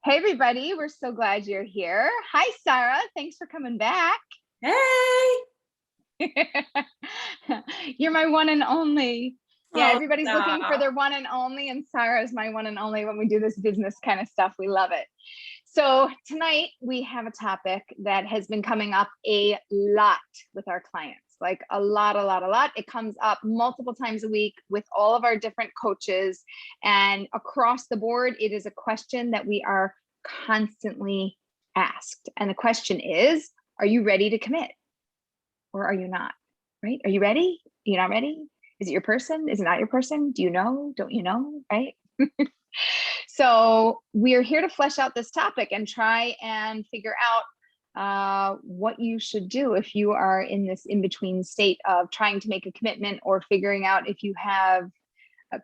Hey, everybody. We're so glad you're here. Hi, Sarah. Thanks for coming back. Hey. You're my one and only. Yeah, Oh, everybody's looking for stop. their one and only, and Sarah's my one and only when we do this business kind of stuff. We love it. So tonight we have a topic that has been coming up a lot with our clients, like a lot. It comes up multiple times a week with all of our different coaches, and across the board, it is a question that we are constantly asked. And the question is, are you ready to commit or are you not? Right? Are you ready? Are you not ready? Is it your person? Is it not your person? Do you know? Don't you know? Right? So we're here to flesh out this topic and try and figure out what you should do if you are in this in-between state of trying to make a commitment or figuring out if you have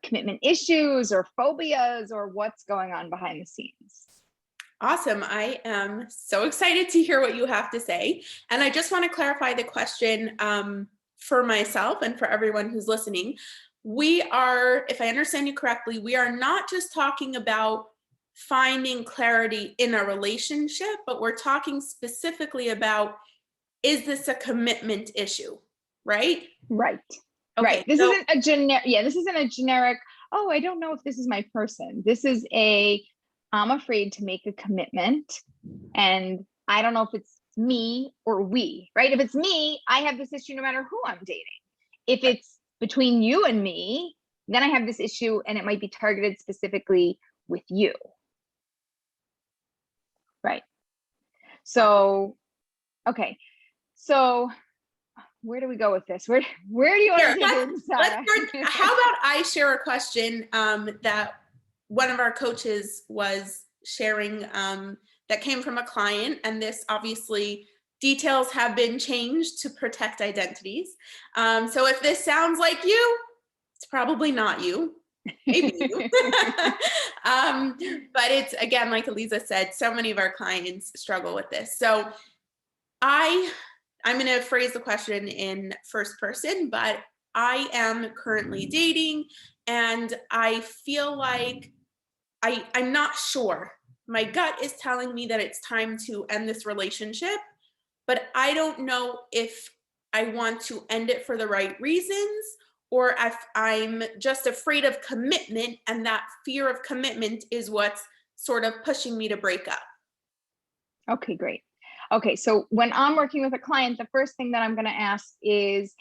commitment issues or phobias or what's going on behind the scenes. Awesome. I am so excited to hear what you have to say. And I just want to clarify the question for myself and for everyone who's listening. We are, if I understand you correctly, we are not just talking about finding clarity in a relationship, but we're talking specifically about, is this a commitment issue, right? Right. Okay, right. This isn't a generic, oh, I don't know if this is my person. This is I'm afraid to make a commitment and I don't know if it's me or we, right? If it's me, I have this issue no matter who I'm dating. If it's between you and me, then I have this issue and it might be targeted specifically with you. Right. So, okay. So where do we go with this? Where do you want to take it, Sarah? How about I share a question that one of our coaches was sharing that came from a client, and this obviously details have been changed to protect identities. So if this sounds like you, it's probably not you. Maybe you. But it's, again, like Eliza said, so many of our clients struggle with this. So I'm going to phrase the question in first person, but I am currently dating and I feel like I'm not sure. My gut is telling me that it's time to end this relationship, but I don't know if I want to end it for the right reasons or if I'm just afraid of commitment, and that fear of commitment is what's sort of pushing me to break up. Okay, great. Okay, so when I'm working with a client, the first thing that I'm going to ask is,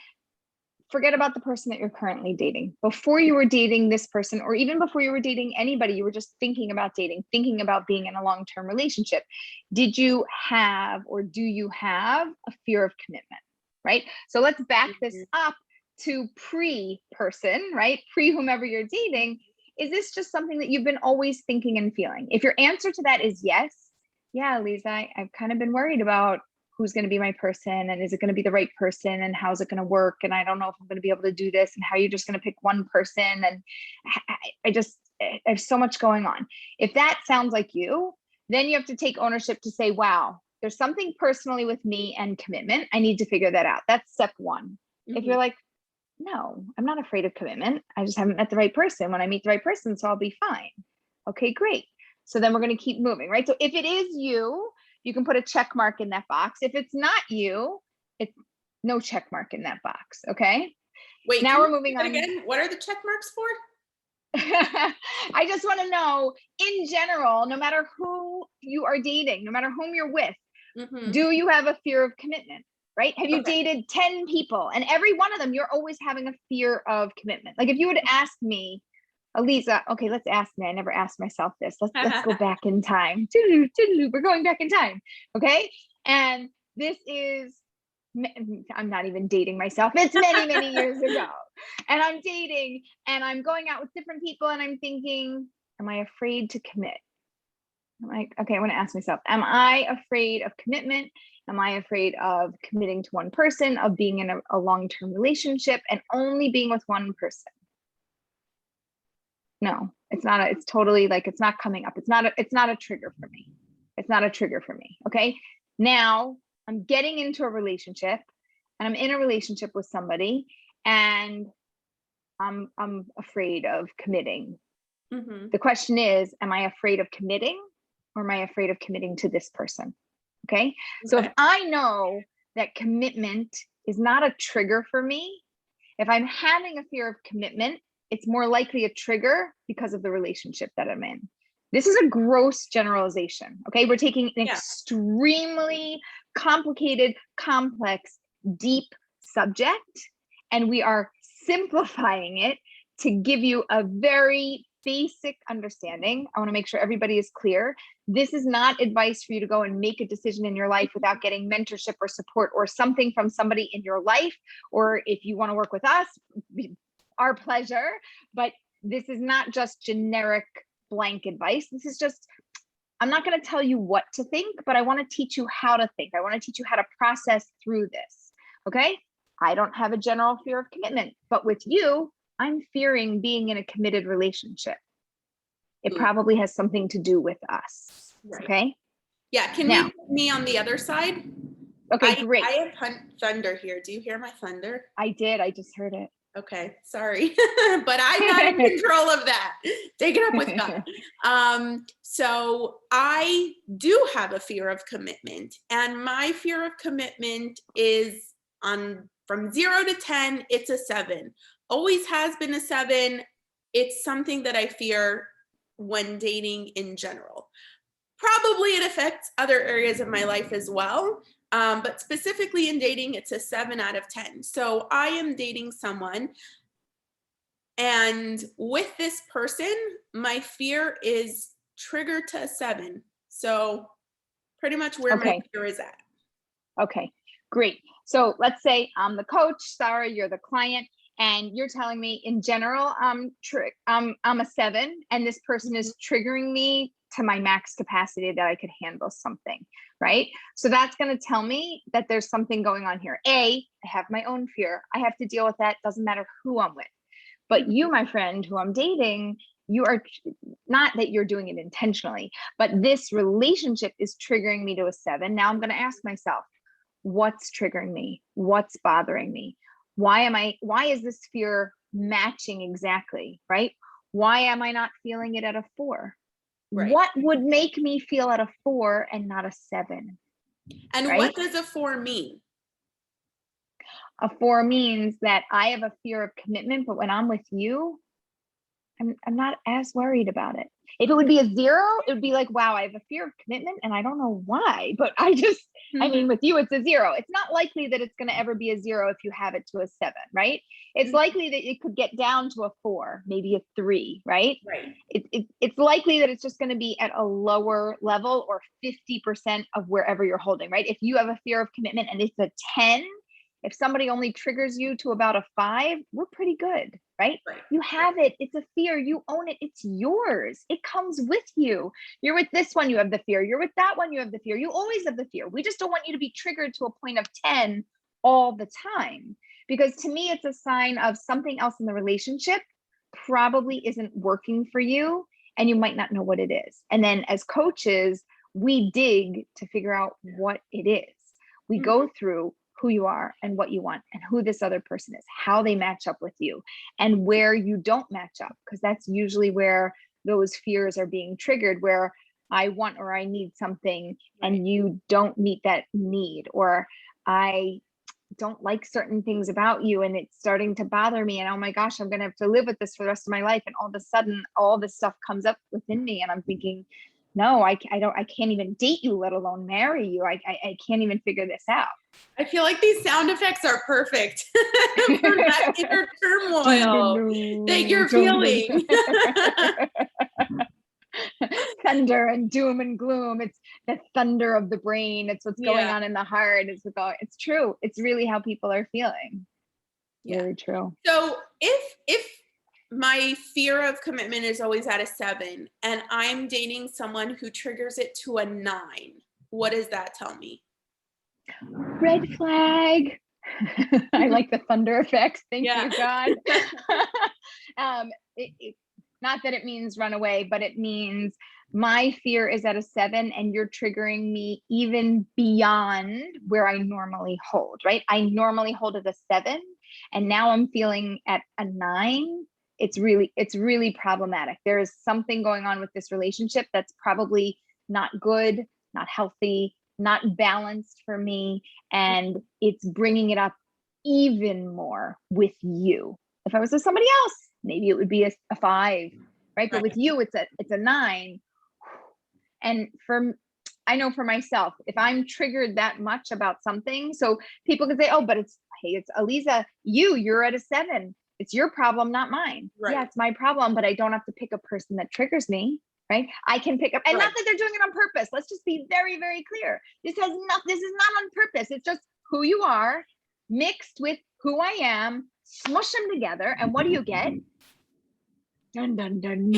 forget about the person that you're currently dating. Before you were dating this person, or even before you were dating anybody, you were just thinking about dating, thinking about being in a long-term relationship. Did you have, or do you have, a fear of commitment, right? So let's back this up to pre-person, right? Pre-whomever you're dating. Is this just something that you've been always thinking and feeling? If your answer to that is yes, yeah, Lisa, I've kind of been worried about who's going to be my person, and is it going to be the right person, and how's it going to work, and I don't know if I'm going to be able to do this, and how you're just going to pick one person, and I have so much going on. If that sounds like you, then you have to take ownership to say, wow, there's something personally with me and commitment. I need to figure that out. That's step one. If you're like, no, I'm not afraid of commitment, I just haven't met the right person. When I meet the right person, so I'll be fine. Okay, great. So then we're going to keep moving, right? So if it is you, you can put a check mark in that box. If it's not you, it's no check mark in that box. Okay. Wait, now we're moving on again. What are the check marks for? I just want to know, in general, no matter who you are dating, no matter whom you're with, do you have a fear of commitment? Right? Have you dated 10 people and every one of them, you're always having a fear of commitment? Like if you would ask me, Eliza, okay, let's ask me. I never asked myself this. Let's go back in time. We're going back in time. Okay. And this is, I'm not even dating myself. It's many years ago. And I'm dating and I'm going out with different people and I'm thinking, am I afraid to commit? I'm like, okay, I want to ask myself, am I afraid of commitment? Am I afraid of committing to one person, of being in a long-term relationship and only being with one person? No, it's not. It's totally like, it's not coming up. It's not a trigger for me. It's not a trigger for me. Okay. Now I'm getting into a relationship and I'm in a relationship with somebody and I'm afraid of committing. The question is, am I afraid of committing or am I afraid of committing to this person? Okay. So if Okay. I know that commitment is not a trigger for me, if I'm having a fear of commitment, it's more likely a trigger because of the relationship that I'm in. This is a gross generalization. Okay. We're taking an extremely complicated, complex, deep subject, and we are simplifying it to give you a very basic understanding. I want to make sure everybody is clear. This is not advice for you to go and make a decision in your life without getting mentorship or support or something from somebody in your life. Or if you want to work with us, our pleasure. But this is not just generic blank advice. This is just, I'm not going to tell you what to think, but I want to teach you how to think. I want to teach you how to process through this. Okay. I don't have a general fear of commitment, but with you, I'm fearing being in a committed relationship. It probably has something to do with us. Right. Okay. Yeah. Can you put me on the other side? Okay, great. I have thunder here. Do you hear my thunder? I did. I just heard it. Okay, sorry, but I'm not in control of that. Take it up with God. So I do have a fear of commitment, and my fear of commitment is from 0 to 10, it's a 7. Always has been a 7. It's something that I fear when dating in general. Probably it affects other areas of my life as well. But specifically in dating, it's a 7 out of 10. So I am dating someone, and with this person, my fear is triggered to a 7. So pretty much where my fear is at. Okay, great. So let's say I'm the coach, Sarah, you're the client, and you're telling me in general, I'm a 7, and this person is triggering me to my max capacity that I could handle something, right? So that's going to tell me that there's something going on here. I have my own fear. I have to deal with that. Doesn't matter who I'm with. But you, my friend, who I'm dating, you are not that you're doing it intentionally, but this relationship is triggering me to a 7. Now I'm going to ask myself, what's triggering me? What's bothering me? Why is this fear matching exactly, right? Why am I not feeling it at a 4? Right. What would make me feel at a 4 and not a 7? And right? What does a 4 mean? A 4 means that I have a fear of commitment, but when I'm with you, I'm not as worried about it. If it would be a 0, it would be like, wow, I have a fear of commitment and I don't know why, but I mean, with you, it's a 0. It's not likely that it's going to ever be a 0 if you have it to a 7, right? It's likely that it could get down to a 4, maybe a 3, right? Right. It's likely that it's just going to be at a lower level or 50% of wherever you're holding, right? If you have a fear of commitment and it's a 10, if somebody only triggers you to about a 5, we're pretty good, right? You have it. It's a fear. You own it. It's yours. It comes with you. You're with this one, you have the fear. You're with that one, you have the fear. You always have the fear. We just don't want you to be triggered to a point of 10 all the time. Because to me, it's a sign of something else in the relationship probably isn't working for you, and you might not know what it is. And then as coaches, we dig to figure out what it is. We go through who you are and what you want and who this other person is, how they match up with you, and where you don't match up, because that's usually where those fears are being triggered, where I want or I need something and you don't meet that need, or I don't like certain things about you and it's starting to bother me, and oh my gosh, I'm gonna have to live with this for the rest of my life, and all of a sudden all this stuff comes up within me and I'm thinking, no, I can't even date you, let alone marry you. I can't even figure this out. I feel like these sound effects are perfect for that inner turmoil that you're feeling. Thunder and doom and gloom. It's the thunder of the brain. It's what's going on in the heart. It's true. It's really how people are feeling. Very true. So if my fear of commitment is always at a 7 and I'm dating someone who triggers it to a 9, what does that tell me? Red flag. I like the thunder effects. Thank you, God. Not that it means run away, but it means my fear is at a 7 and you're triggering me even beyond where I normally hold, right? I normally hold at a 7 and now I'm feeling at a 9. It's really problematic. There is something going on with this relationship that's probably not good, not healthy, not balanced for me. And it's bringing it up even more with you. If I was with somebody else, maybe it would be a 5, right? But with you, it's a 9. And I know for myself, if I'm triggered that much about something, so people can say, oh, but hey, it's Aliza, you're at a 7. It's your problem, not mine. Right. Yeah, it's my problem, but I don't have to pick a person that triggers me, right? I can pick up, and not that they're doing it on purpose. Let's just be very, very clear. This is not on purpose. It's just who you are mixed with who I am, smush them together. And what do you get? Dun, dun, dun.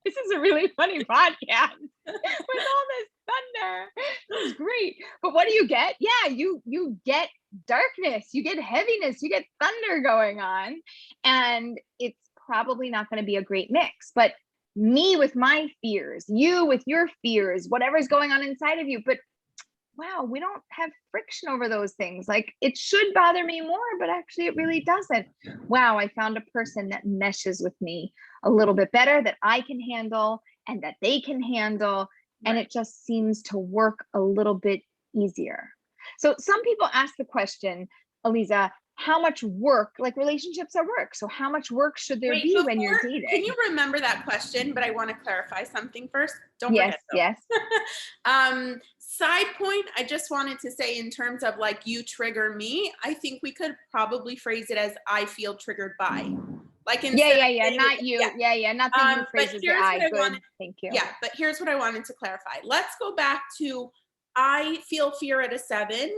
This is a really funny podcast with all this thunder. This is great. But what do you get? Yeah, you get darkness, you get heaviness, you get thunder going on. And it's probably not going to be a great mix. But me with my fears, you with your fears, whatever's going on inside of you. But wow, we don't have friction over those things. Like, it should bother me more, but actually it really doesn't. Wow, I found a person that meshes with me a little bit better, that I can handle and that they can handle. And it just seems to work a little bit easier. So some people ask the question, Aliza, how much work, like relationships are work. So how much work should there be when you're dating? Can you remember that question? But I want to clarify something first. Don't forget. Yes. Side point, I just wanted to say, in terms of like, you trigger me, I think we could probably phrase it as I feel triggered by. Like, not you. Not that you phrase it as I. Good. Thank you. Yeah, but here's what I wanted to clarify. Let's go back to, I feel fear at a 7,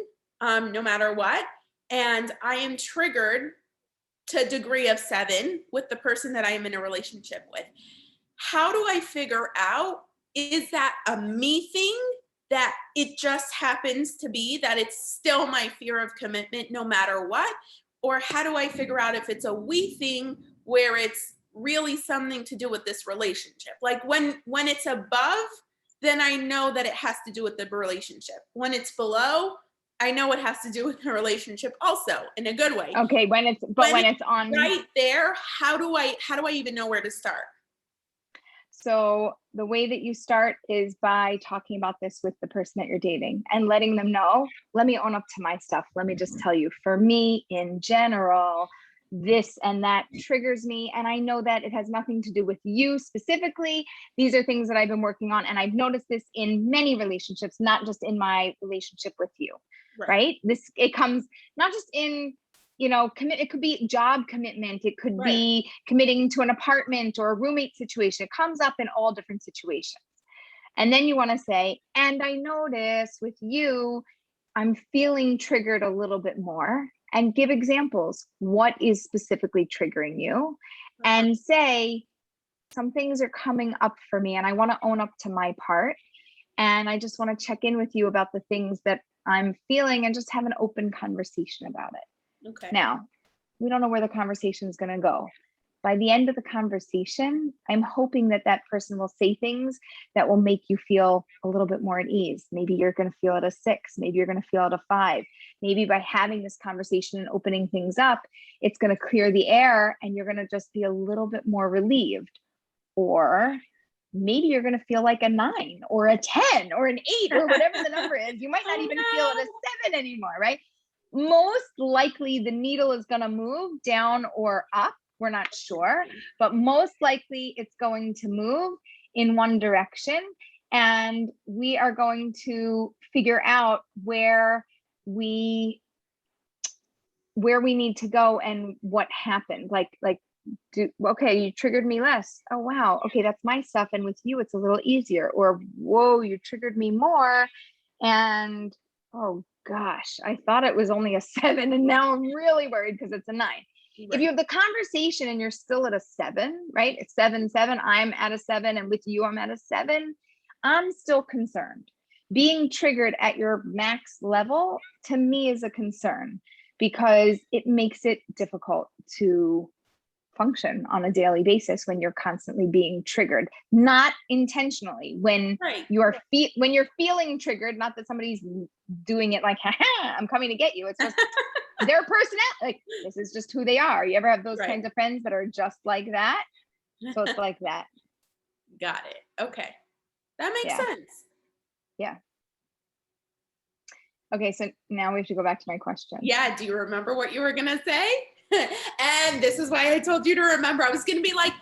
no matter what. And I am triggered to a degree of 7 with the person that I am in a relationship with. How do I figure out, is that a me thing, that it just happens to be that it's still my fear of commitment no matter what? Or how do I figure out if it's a we thing where it's really something to do with this relationship? Like, when it's above, then I know that it has to do with the relationship. When it's below, I know it has to do with the relationship also, in a good way. Okay, when it's on right there, how do I even know where to start? So the way that you start is by talking about this with the person that you're dating and letting them know, let me own up to my stuff. Let me just tell you, for me in general, this and that triggers me. And I know that it has nothing to do with you specifically. These are things that I've been working on. And I've noticed this in many relationships, not just in my relationship with you, right? It comes not just in, it could be job commitment. It could be committing to an apartment or a roommate situation. It comes up in all different situations. And then you want to say, and I notice with you, I'm feeling triggered a little bit more, and give examples. What is specifically triggering you? And say, some things are coming up for me and I want to own up to my part. And I just want to check in with you about the things that I'm feeling and just have an open conversation about it. Okay. Now, we don't know where the conversation is going to go. By the end of the conversation, I'm hoping that that person will say things that will make you feel a little bit more at ease. Maybe you're going to feel at a 6. Maybe you're going to feel at a 5. Maybe by having this conversation and opening things up, it's going to clear the air and you're going to just be a little bit more relieved. Or maybe you're going to feel like a 9 or a 10 or an 8 or whatever the number is. You might not even feel at a 7 anymore, right? Most likely the needle is going to move down or up. We're not sure, but most likely it's going to move in one direction. And we are going to figure out where we need to go and what happened. Okay, you triggered me less. Oh, wow. Okay, that's my stuff. And with you, it's a little easier. Or, whoa, you triggered me more. And, oh gosh, I thought it was only a 7 and now I'm really worried because it's a 9. If you have the conversation and you're still at a 7, right? It's 7, I'm at a 7, and with you, I'm at a 7. I'm still concerned. Being triggered at your max level, to me, is a concern because it makes it difficult to function on a daily basis when you're constantly being triggered, not intentionally. When you're feeling triggered, not that somebody's doing it like, haha, I'm coming to get you. It's just their personality. Like, this is just who they are. You ever have those kinds of friends that are just like that? So it's like that. Got it. Okay. That makes Yeah. sense. Yeah. Okay, so now we have to go back to my question. Yeah. Do you remember what you were going to say? And this is why I told you to remember. I was going to be like,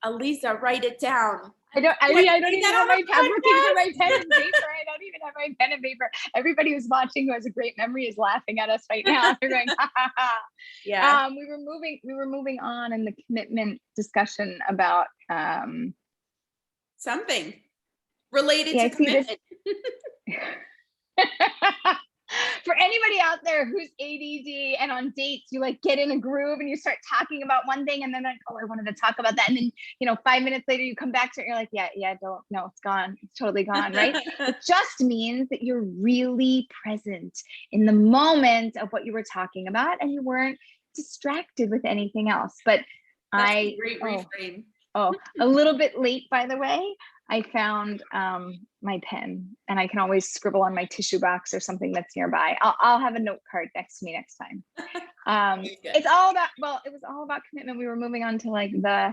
Aliza, write it down. I don't Say even that have on my, a I'm looking for my podcast. pen and paper. I don't even have my pen and paper. Everybody who's watching who has a great memory is laughing at us right now. They're going, ha ha ha. Yeah. We were moving on in the commitment discussion about Something related yeah, to I see this. commitment. For anybody out there who's ADD and on dates, you like get in a groove and you start talking about one thing and then like, oh, I wanted to talk about that. And then, 5 minutes later you come back to it and you're like, yeah, don't, no, it's gone. It's totally gone, right? It just means that you're really present in the moment of what you were talking about and you weren't distracted with anything else. But That's a great reframe. A little bit late, by the way. I found my pen and I can always scribble on my tissue box or something that's nearby. I'll have a note card next to me next time. It's all about, it was all about commitment. We were moving on to like no.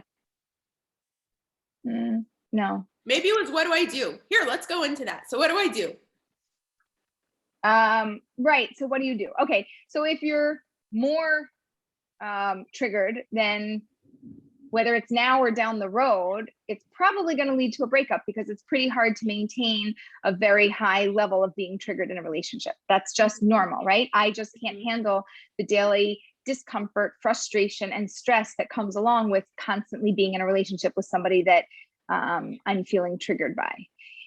Maybe it was, what do I do? Here, let's go into that. So what do I do? Right. So what do you do? Okay. So if you're more triggered, then whether it's now or down the road, it's probably going to lead to a breakup because it's pretty hard to maintain a very high level of being triggered in a relationship. That's just normal, right? I just can't handle the daily discomfort, frustration, and stress that comes along with constantly being in a relationship with somebody that I'm feeling triggered by.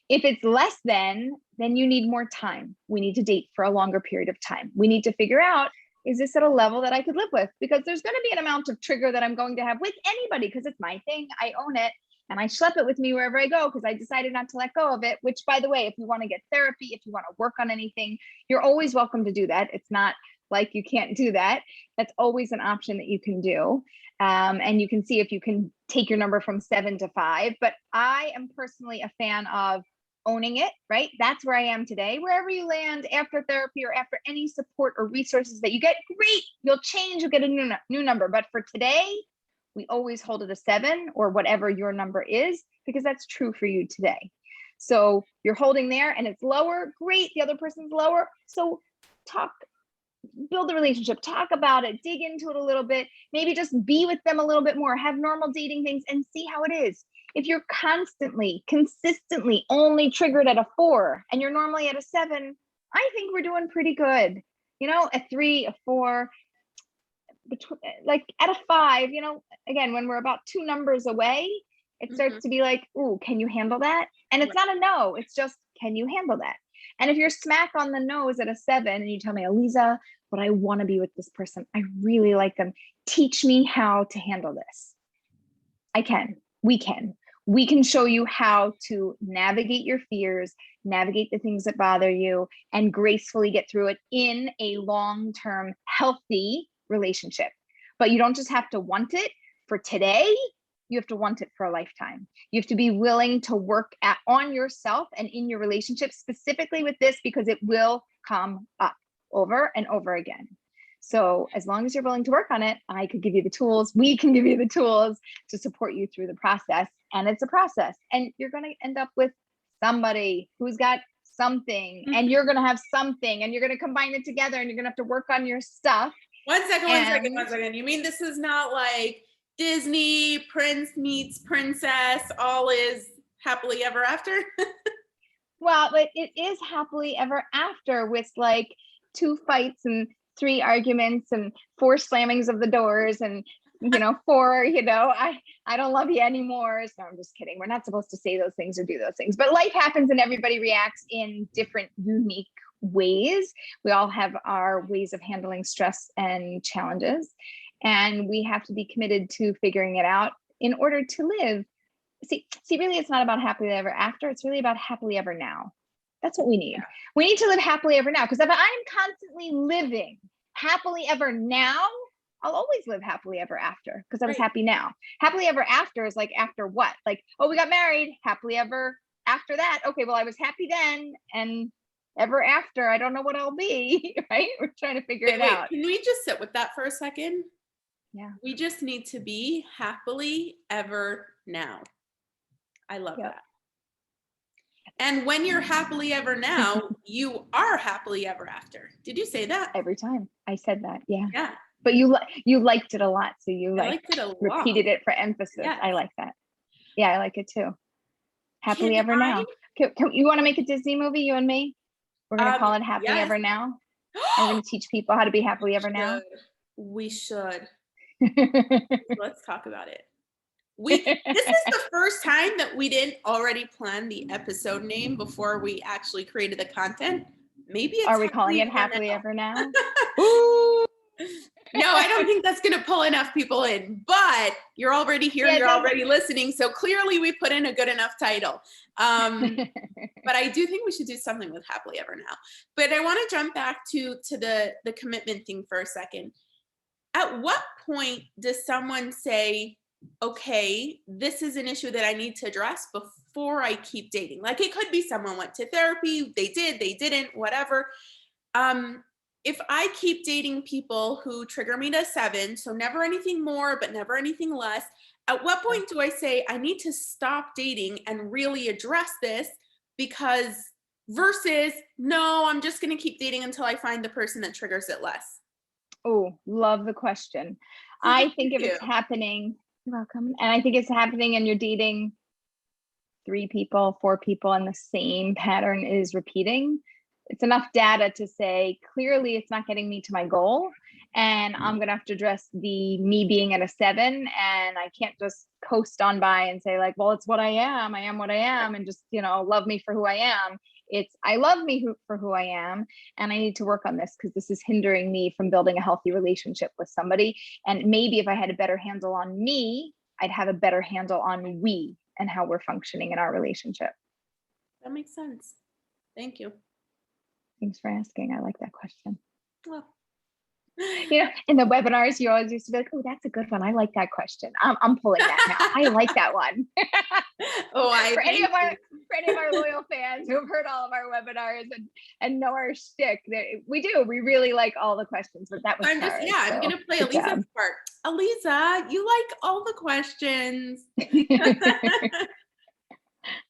If it's less than, then you need more time. We need to date for a longer period of time. We need to figure out, is this at a level that I could live with? Because there's going to be an amount of trigger that I'm going to have with anybody because it's my thing. I own it and I schlep it with me wherever I go because I decided not to let go of it, which, by the way, if you want to get therapy, if you want to work on anything, you're always welcome to do that. It's not like you can't do that. That's always an option that you can do. And you can see if you can take your number from 7 to 5. But I am personally a fan of owning it, right? That's where I am today. Wherever you land after therapy or after any support or resources that you get, great, you'll change, you'll get a new number. But for today, we always hold it a 7 or whatever your number is, because that's true for you today. So you're holding there and it's lower, great, the other person's lower. So build the relationship, talk about it, dig into it a little bit, maybe just be with them a little bit more, have normal dating things and see how it is. If you're consistently only triggered at a 4 and you're normally at a 7, I think we're doing pretty good. A 3, a 4, like at a 5, again, when we're about 2 numbers away, it starts to be like, ooh, can you handle that? And it's not a no, it's just, can you handle that? And if you're smack on the nose at a 7 and you tell me, Aliza, but I want to be with this person, I really like them, teach me how to handle this. We can show you how to navigate your fears, navigate the things that bother you, and gracefully get through it in a long-term healthy relationship. But you don't just have to want it for today, you have to want it for a lifetime. You have to be willing to work on yourself and in your relationship, specifically with this, because it will come up over and over again. So as long as you're willing to work on it, I could give you the tools, we can give you the tools to support you through the process. And it's a process. And you're going to end up with somebody who's got something, and you're going to have something, and you're going to combine it together, and you're going to have to work on your stuff. One second. You mean this is not like Disney, prince meets princess, all is happily ever after? Well, but it is happily ever after with like 2 fights and 3 arguments and 4 slammings of the doors and 4, I don't love you anymore. So I'm just kidding. We're not supposed to say those things or do those things, but life happens and everybody reacts in different, unique ways. We all have our ways of handling stress and challenges, and we have to be committed to figuring it out in order to live. See, really, it's not about happily ever after. It's really about happily ever now. That's what we need. Yeah. We need to live happily ever now, because if I'm constantly living happily ever now, I'll always live happily ever after, because I was happy now. Happily ever after is like, after what? Like, oh, we got married, happily ever after that. Okay, well, I was happy then, and ever after, I don't know what I'll be, right? We're trying to figure it out. Can we just sit with that for a second? Yeah. We just need to be happily ever now. I love that. And when you're happily ever now, you are happily ever after. Did you say that? Every time I said that. Yeah. Yeah. But you liked it a lot. So you I like liked it a lot. repeated it for emphasis. Yes. I like that. Yeah, I like it too. Happily Can ever I- now. Can you want to make a Disney movie, you and me? We're gonna call it Happily yes. Ever Now. And we're gonna teach people how to be happily ever now. We should. Let's talk about it. This is the first time that we didn't already plan the episode name before we actually created the content. Maybe it's Are we calling it Happily Now. Ever Now? No, I don't think that's going to pull enough people in, but you're already here. Yeah, you're already listening. So clearly we put in a good enough title. But I do think we should do something with Happily Ever Now. But I want to jump back to the commitment thing for a second. At what point does someone say, okay, this is an issue that I need to address before I keep dating? Like, it could be someone went to therapy, they didn't, whatever. If I keep dating people who trigger me to 7, so never anything more, but never anything less, at what point do I say I need to stop dating and really address this? Because versus, no, I'm just going to keep dating until I find the person that triggers it less. Oh, love the question. I think if it's happening, you're welcome. And I think it's happening and you're dating 3 people, 4 people, and the same pattern is repeating. It's enough data to say, clearly it's not getting me to my goal. And I'm going to have to address the me being at a 7. And I can't just coast on by and say like, well, it's what I am what I am. And just, love me for who I am. It's, I love me for who I am. And I need to work on this because this is hindering me from building a healthy relationship with somebody. And maybe if I had a better handle on me, I'd have a better handle on we and how we're functioning in our relationship. That makes sense. Thank you. Thanks for asking. I like that question. Well, in the webinars, you always used to be like, oh, that's a good one. I like that question. I'm pulling that now. I like that one. For any of our loyal fans who have heard all of our webinars and know our shtick, we really like all the questions, but that was I'm going to play Aliza's part. Aliza, you like all the questions.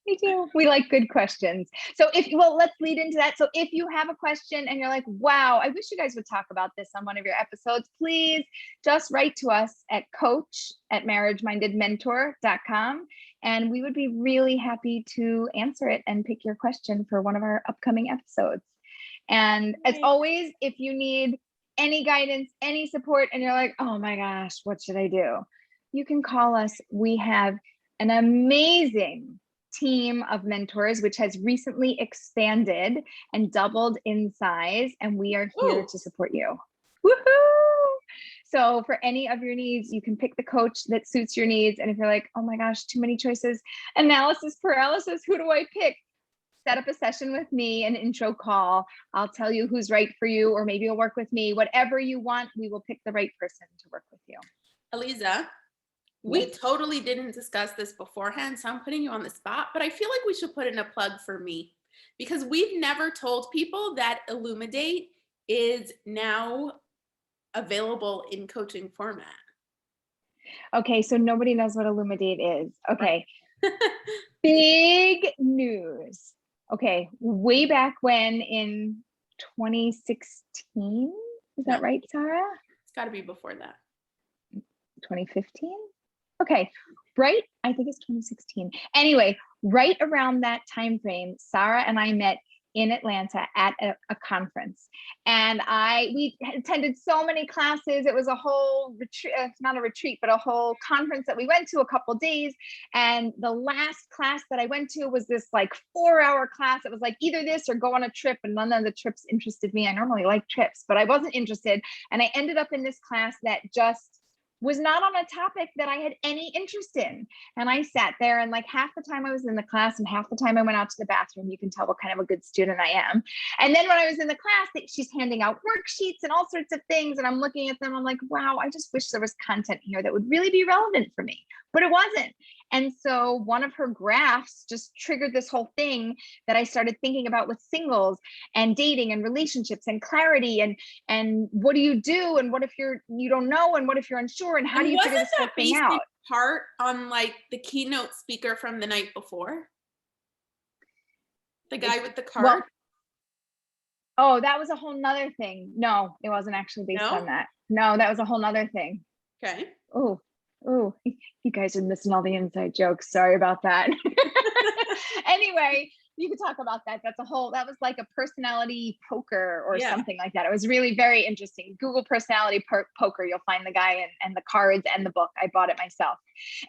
We do. We like good questions. So let's lead into that. So if you have a question and you're like, wow, I wish you guys would talk about this on one of your episodes, please just write to us at coach@marriagemindedmentor.com. And we would be really happy to answer it and pick your question for one of our upcoming episodes. And as always, if you need any guidance, any support, and you're like, oh my gosh, what should I do? You can call us. We have an amazing team of mentors, which has recently expanded and doubled in size, and we are here to support you. Woohoo! So for any of your needs, you can pick the coach that suits your needs. And if you're like, oh my gosh, too many choices, analysis paralysis, who do I pick? Set up a session with me, an intro call. I'll tell you who's right for you, or maybe you'll work with me. Whatever you want, we will pick the right person to work with you. Aliza, we totally didn't discuss this beforehand, so I'm putting you on the spot, but I feel like we should put in a plug for me because we've never told people that Illumidate is now available in coaching format. Okay, so nobody knows what Illumidate is. Okay. Right. Big news. Okay, way back when in 2016, is that right, Sarah? It's got to be before that. 2015? Okay, right? I think it's 2016. Anyway, right around that time frame, Sarah and I met in Atlanta at a conference, and we attended so many classes. It was a whole retreat, not a retreat, but a whole conference that we went to a couple days. And the last class that I went to was this like 4-hour class. It was like either this or go on a trip, and none of the trips interested me. I normally like trips, but I wasn't interested. And I ended up in this class that just was not on a topic that I had any interest in. And I sat there, and like half the time I was in the class and half the time I went out to the bathroom. You can tell what kind of a good student I am. And then when I was in the class, she's handing out worksheets and all sorts of things. And I'm looking at them. I'm like, wow, I just wish there was content here that would really be relevant for me, but it wasn't. And so one of her graphs just triggered this whole thing that I started thinking about with singles and dating and relationships and clarity and what do you do? And what if you don't know? And what if you're unsure? And how do you figure this whole thing out? Part on like the keynote speaker from the night before? The guy with the Well, card? oh, that was a whole nother thing. No, it wasn't actually based No? on that. No, that was a whole nother thing. Okay. Oh, oh, you guys are missing all the inside jokes. Sorry about that. Anyway, you could talk about that. That was like a personality poker or Yeah. something like that. It was really very interesting. Google personality poker. You'll find the guy and the cards and the book. I bought it myself.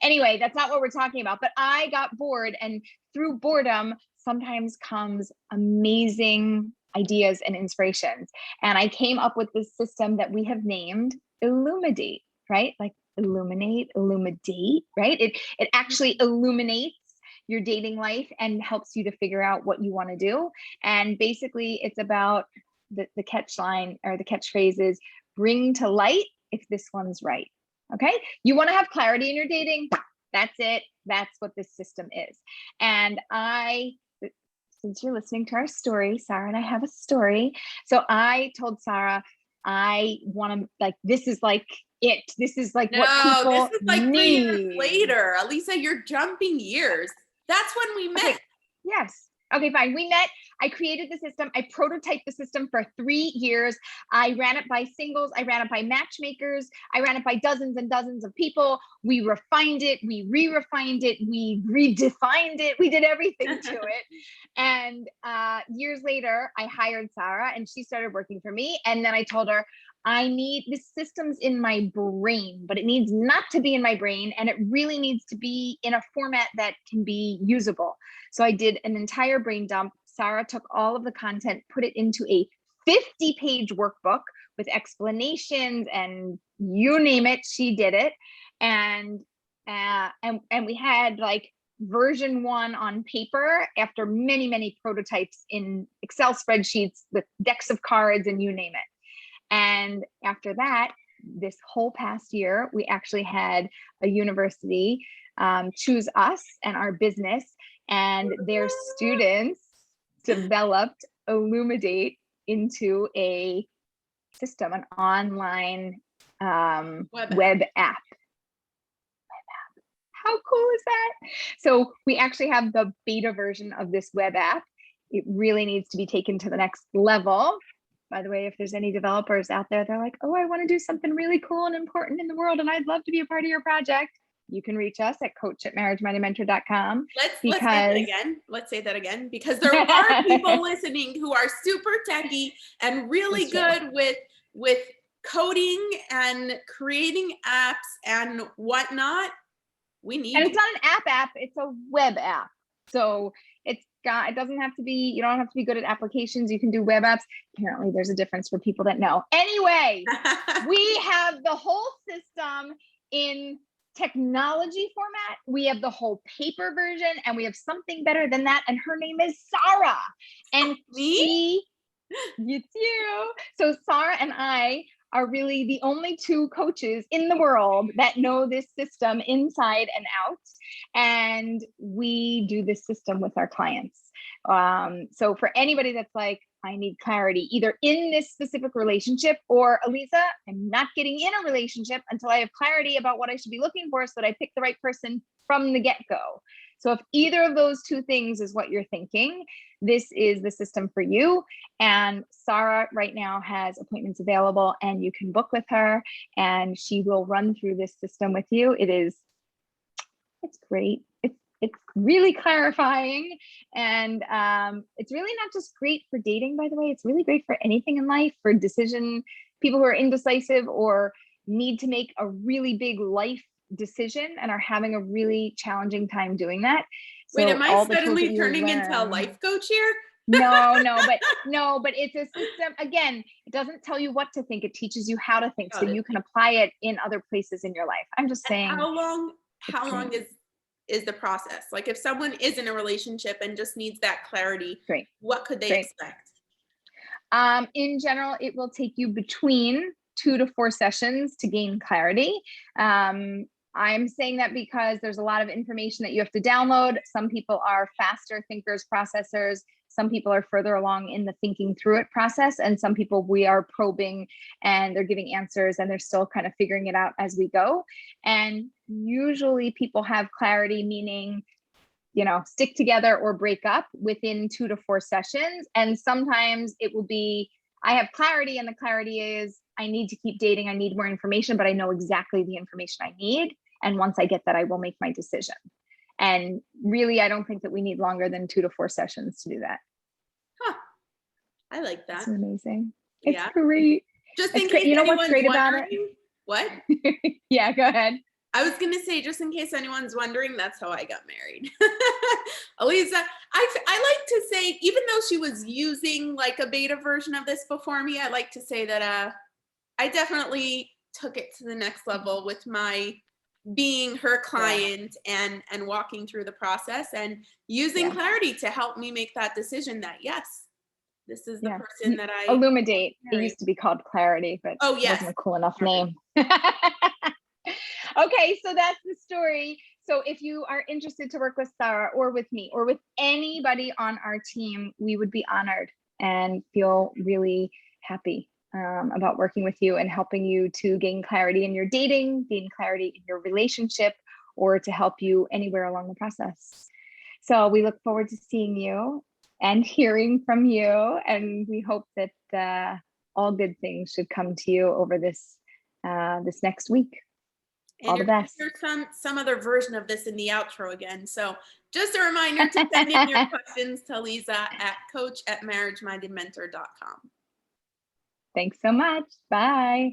Anyway, that's not what we're talking about, but I got bored, and through boredom sometimes comes amazing ideas and inspirations. And I came up with this system that we have named Illuminate, right? Like illuminate, right? It actually illuminates your dating life and helps you to figure out what you want to do. And basically it's about the catch line or the catchphrase is bring to light if this one's right. Okay. You want to have clarity in your dating. That's it. That's what this system is. And since you're listening to our story, Sarah and I have a story. So I told Sarah, I want to, like, this is like it. This is like what people this is like 3 years need. later. Alisa, you're jumping years. That's when we met. Okay. Yes. Okay, fine. We met. I created the system. I prototyped the system for 3 years. I ran it by singles. I ran it by matchmakers. I ran it by dozens and dozens of people. We refined it. We re-refined it. We redefined it. We did everything to it. And years later, I hired Sarah and she started working for me. And then I told her, I need this system's in my brain, but it needs not to be in my brain. And it really needs to be in a format that can be usable. So I did an entire brain dump. Sarah took all of the content, put it into a 50-page workbook with explanations and you name it, she did it. And we had like version 1 on paper after many, many prototypes in Excel spreadsheets with decks of cards and you name it. And after that, this whole past year, we actually had a university choose us and our business, and their students developed Illuminate into a system, an online web app. How cool is that? So we actually have the beta version of this web app. It really needs to be taken to the next level. By the way, if there's any developers out there, they're like, oh, I want to do something really cool and important in the world, and I'd love to be a part of your project. You can reach us at coach@marriagemindedmentor.com. Let's say that again. Let's say that again, because there are people listening who are super techie and really good with coding and creating apps and whatnot. We need. And it's not an app, it's a web app. So it doesn't have to be, you don't have to be good at applications. You can do web apps. Apparently there's a difference for people that know. Anyway, we have the whole system in technology format. We have the whole paper version, and we have something better than that. And her name is Sarah. And me? It's you. So Sarah and I are really the only 2 coaches in the world that know this system inside and out. And we do this system with our clients. So for anybody that's like, I need clarity, either in this specific relationship, or Alisa, I'm not getting in a relationship until I have clarity about what I should be looking for so that I pick the right person from the get-go. So if either of those 2 things is what you're thinking, this is the system for you. And Sarah right now has appointments available, and you can book with her and she will run through this system with you. It's great. It's really clarifying. And it's really not just great for dating, by the way, it's really great for anything in life, for decision, people who are indecisive or need to make a really big life decision and are having a really challenging time doing that. So wait, am I suddenly turning into a life coach here? No, but it's a system. Again, it doesn't tell you what to think. It teaches you how to think, so you can apply it in other places in your life. I'm just saying. How long is the process? Like if someone is in a relationship and just needs that clarity, what could they expect? In general, it will take you between 2 to 4 sessions to gain clarity. I'm saying that because there's a lot of information that you have to download. Some people are faster thinkers, processors. Some people are further along in the thinking through it process. And some people we are probing and they're giving answers and they're still kind of figuring it out as we go. And usually people have clarity, meaning stick together or break up within 2 to 4 sessions. And sometimes it will be, I have clarity, and the clarity is I need to keep dating. I need more information, but I know exactly the information I need. And once I get that, I will make my decision. And really, I don't think that we need longer than 2 to 4 sessions to do that. Huh. I like that. It's amazing. Yeah. It's great. Just It's in great. case You know what's anyone's great about it? wondering. What? Yeah, go ahead. I was going to say, just in case anyone's wondering, that's how I got married. Aliza, I like to say, even though she was using like a beta version of this before me, I like to say that I definitely took it to the next level with my being her client and walking through the process and using clarity to help me make that decision that, yes, this is the person that I Illuminate. It used to be called Clarity, but oh, yes. It wasn't a cool enough name. Okay, so that's the story. So if you are interested to work with Sarah or with me or with anybody on our team, we would be honored and feel really happy about working with you and helping you to gain clarity in your dating, gain clarity in your relationship, or to help you anywhere along the process. So we look forward to seeing you and hearing from you. And we hope that all good things should come to you over this next week. And all the best. There's some other version of this in the outro again. So just a reminder to send in your questions to Lisa at coach@marriagemindedmentor.com. Thanks so much. Bye.